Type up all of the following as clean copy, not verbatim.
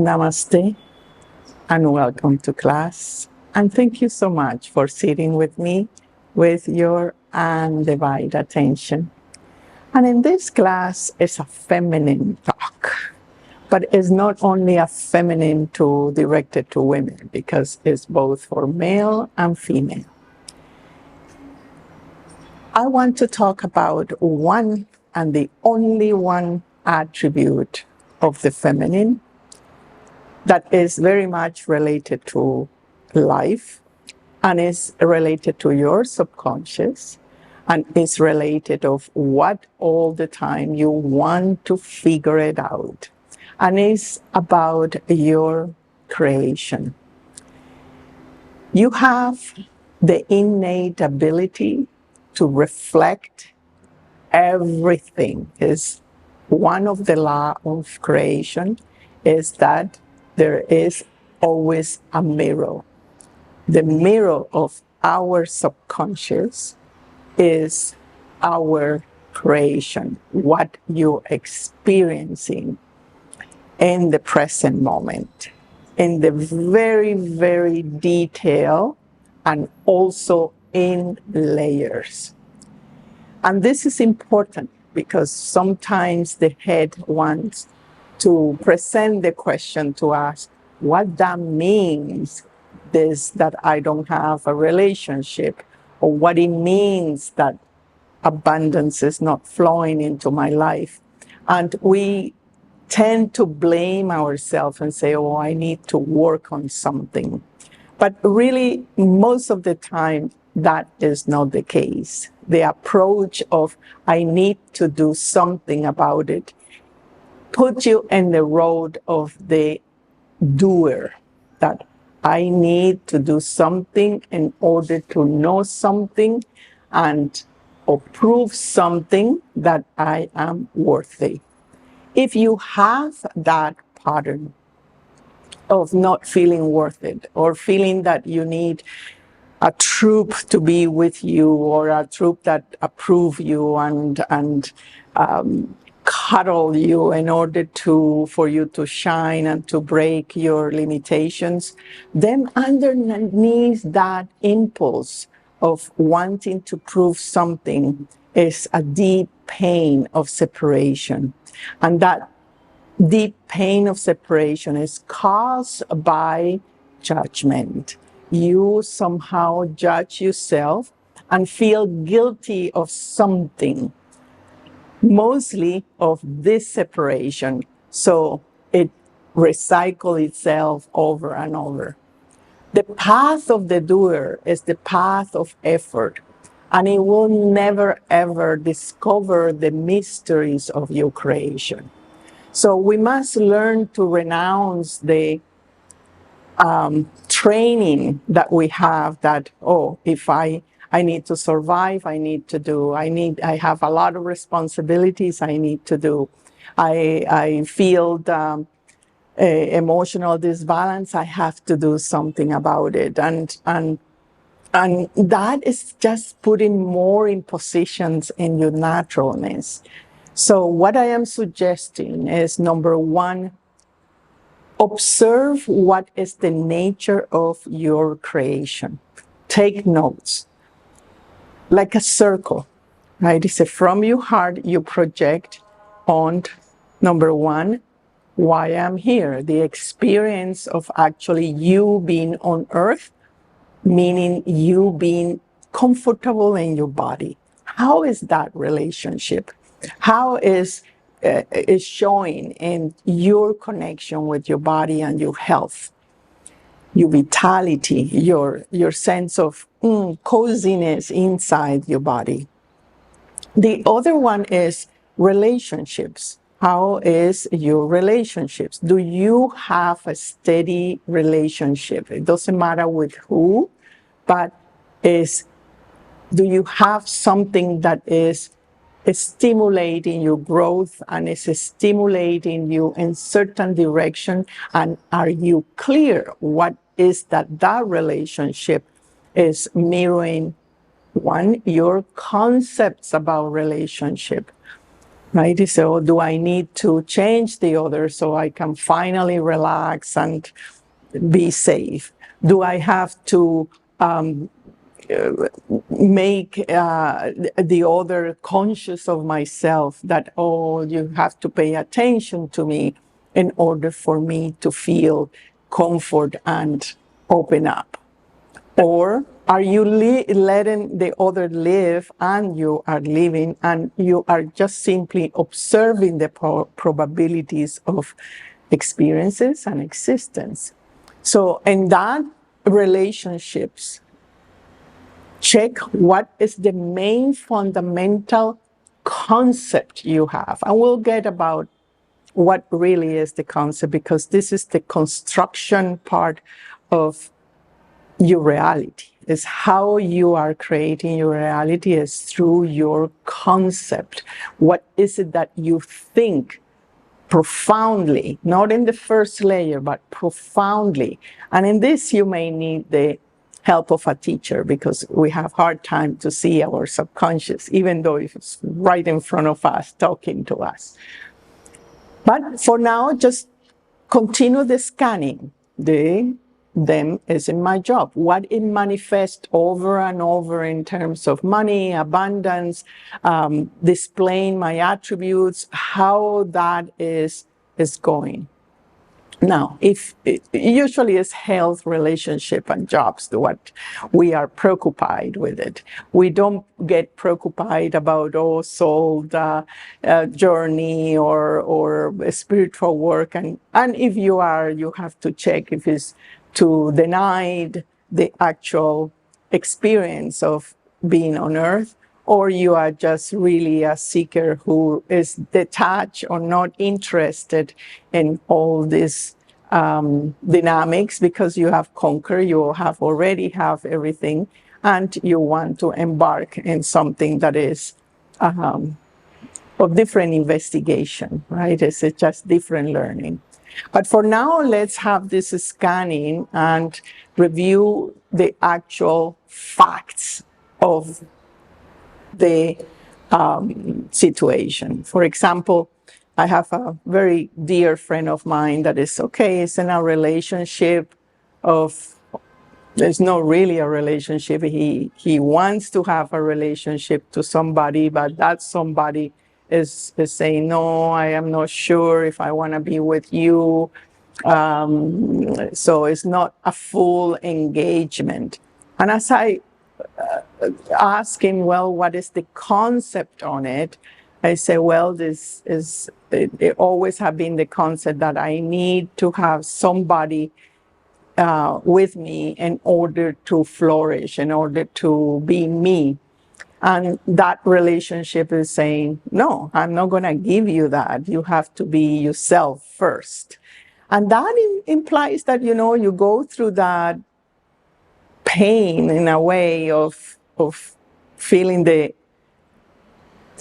Namaste and welcome to class. And thank you so much for sitting with me with your undivided attention. And in this class is a feminine talk, but it's not only a feminine directed to women because it's both for male and female. I want to talk about one and the only one attribute of the feminine that is very much related to life and is related to your subconscious and is related of what all the time you want to figure it out, and is about your creation. You have the innate ability to reflect everything. Is one of the law of creation is that there is always a mirror. The mirror of our subconscious is our creation, what you're experiencing in the present moment, in the very, very detail and also in layers. And this is important because sometimes the head wants to present the question to ask what that means, this that I don't have a relationship, or what it means that abundance is not flowing into my life. And we tend to blame ourselves and say, oh, I need to work on something. But really, most of the time, that is not the case. The approach of, I need to do something about it, put you in the road of the doer, that I need to do something in order to know something and or prove something that I am worthy. If you have that pattern of not feeling worth it, or feeling that you need a troop to be with you, or a troop that approve you and cuddle you in order for you to shine and to break your limitations, then underneath that impulse of wanting to prove something is a deep pain of separation. And that deep pain of separation is caused by judgment. You somehow judge yourself and feel guilty of something, mostly of this separation. So it recycles itself over and over. The path of the doer is the path of effort, and it will never ever discover the mysteries of your creation. So we must learn to renounce the training that we have that, oh, if I need to survive, I have a lot of responsibilities I need to do. I feel emotional disbalance, I have to do something about it. And that is just putting more impositions in your naturalness. So what I am suggesting is, number one, observe what is the nature of your creation. Take notes, like a circle, right? It's from your heart, you project on, number one, why I'm here, the experience of actually you being on earth, meaning you being comfortable in your body. How is that relationship? How is showing in your connection with your body and your health, your vitality, your sense of coziness inside your body. The other one is relationships. How is your relationships? Do you have a steady relationship? It doesn't matter with who, but do you have something that is stimulating your growth and is stimulating you in certain direction? And are you clear what is that relationship is mirroring? One, your concepts about relationship. right? So do I need to change the other so I can finally relax and be safe? Do I have to make the other conscious of myself, that, oh, you have to pay attention to me in order for me to feel comfort and open up? Or are you letting the other live and you are living, and you are just simply observing the probabilities of experiences and existence? So in that relationships, check what is the main fundamental concept you have. And we'll get about what really is the concept, because this is the construction part of your reality. Is how you are creating your reality is through your concept. What is it that you think profoundly, not in the first layer, but profoundly? And in this, you may need the help of a teacher, because we have hard time to see our subconscious, even though it's right in front of us, talking to us. But for now, just continue the scanning. Them isn't my job. What it manifests over and over in terms of money, abundance, displaying my attributes, how that is going. Now, if it usually is health, relationship, and jobs, what we are preoccupied with it. We don't get preoccupied about soul journey or spiritual work. And if you are, you have to check if it's to deny the actual experience of being on earth, or you are just really a seeker who is detached or not interested in all these dynamics, because you have conquered, you have already have everything, and you want to embark in something that is of different investigation, right? It's just different learning. But for now, let's have this scanning and review the actual facts of the situation. For example, I have a very dear friend of mine that is is in a relationship of, there's not really a relationship. He wants to have a relationship to somebody, but that somebody is saying, no, I am not sure if I want to be with you. So it's not a full engagement. And as I ask him, well, what is the concept on it? I say, well, this is, it always have been the concept that I need to have somebody with me in order to flourish, in order to be me. And that relationship is saying, no, I'm not going to give you that. You have to be yourself first. And that implies that, you go through that pain in a way of feeling the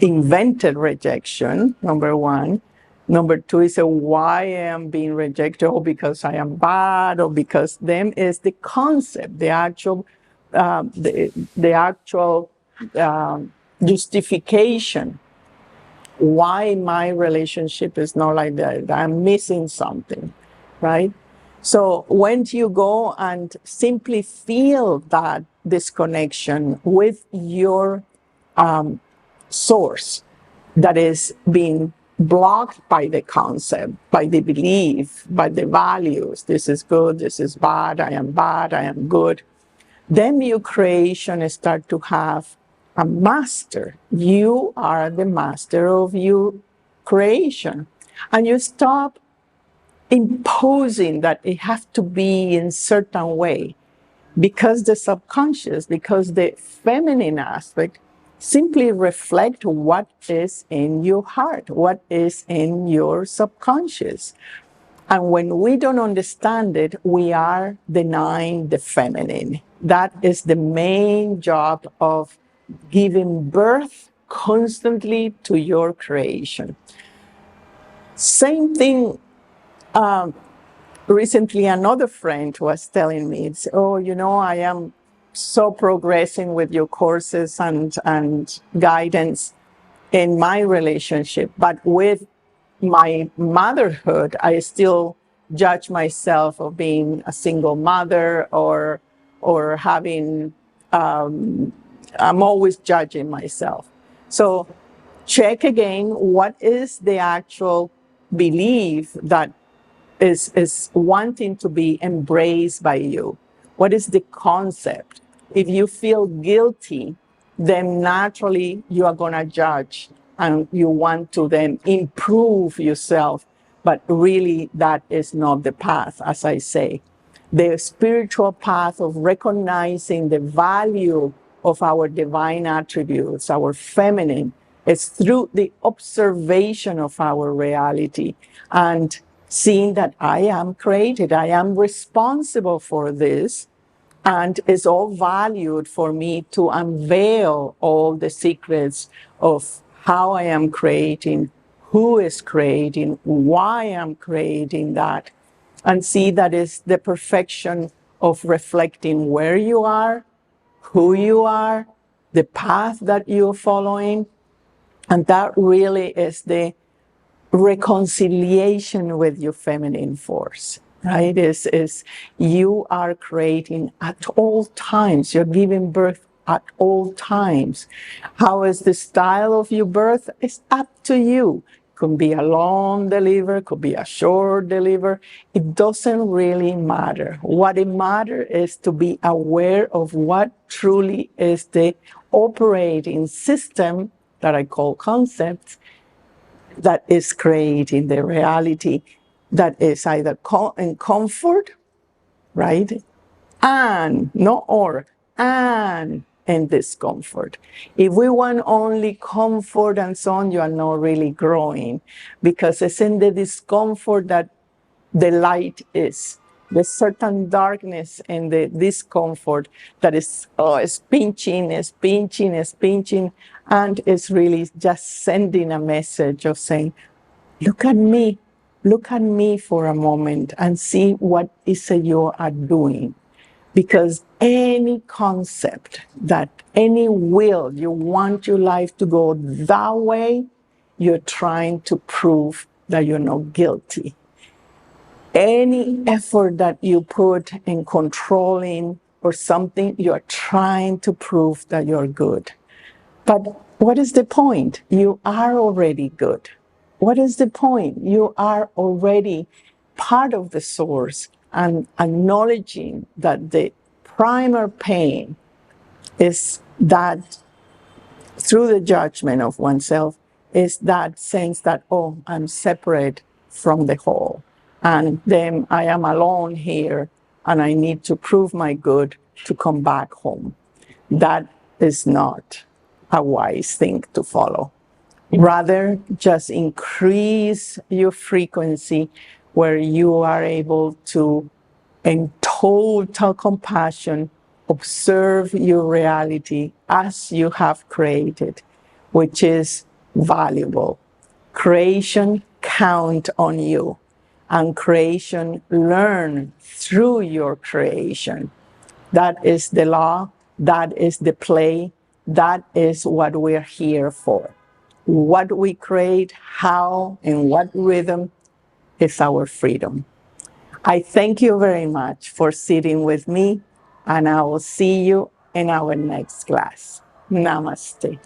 invented rejection, number one. Number two is why I am being rejected, or because I am bad, or because them is the concept, the actual, justification why my relationship is not like that. I'm missing something, right? So when you go and simply feel that disconnection with your source that is being blocked by the concept, by the belief, by the values, this is good, this is bad, I am good, then your creation start to have a master. You are the master of your creation. And you stop imposing that it has to be in certain way, because the subconscious, because the feminine aspect simply reflect what is in your heart, what is in your subconscious. And when we don't understand it, we are denying the feminine. That is the main job of giving birth constantly to your creation. Same thing, recently another friend was telling me, I am so progressing with your courses and guidance in my relationship. But with my motherhood, I still judge myself of being a single mother or having, I'm always judging myself. So check again, what is the actual belief that is wanting to be embraced by you? What is the concept? If you feel guilty, then naturally you are going to judge and you want to then improve yourself. But really, that is not the path, as I say. The spiritual path of recognizing the value of our divine attributes, our feminine, is through the observation of our reality and seeing that I am created, I am responsible for this, and it's all valued for me to unveil all the secrets of how I am creating, who is creating, why I'm creating that, and see that is the perfection of reflecting where you are, who you are, the path that you're following. And that really is the reconciliation with your feminine force, right? Is you are creating at all times. You're giving birth at all times. How is the style of your birth? It's up to you. Could be a long delivery, could be a short delivery. It doesn't really matter. What it matters is to be aware of what truly is the operating system that I call concepts that is creating the reality that is either in comfort, right? And, not or, and in discomfort. If we want only comfort and so on, you are not really growing, because it's in the discomfort that the light is. There's certain darkness in the discomfort that is, is pinching, and it's really just sending a message of saying, look at me for a moment and see what is it you are doing. Because any concept that any will you want your life to go that way, you're trying to prove that you're not guilty. Any effort that you put in controlling or something, you're trying to prove that you're good. But what is the point? You are already good. What is the point? You are already part of the source, and acknowledging that the primal pain is that through the judgment of oneself is that sense that, oh, I'm separate from the whole. And then I am alone here and I need to prove my good to come back home. That is not a wise thing to follow. Rather, just increase your frequency where you are able to, in total compassion, observe your reality as you have created, which is valuable. Creation count on you, and creation learn through your creation. That is the law, that is the play, that is what we're here for. What we create, how, in what rhythm is our freedom. I thank you very much for sitting with me, and I will see you in our next class. Namaste.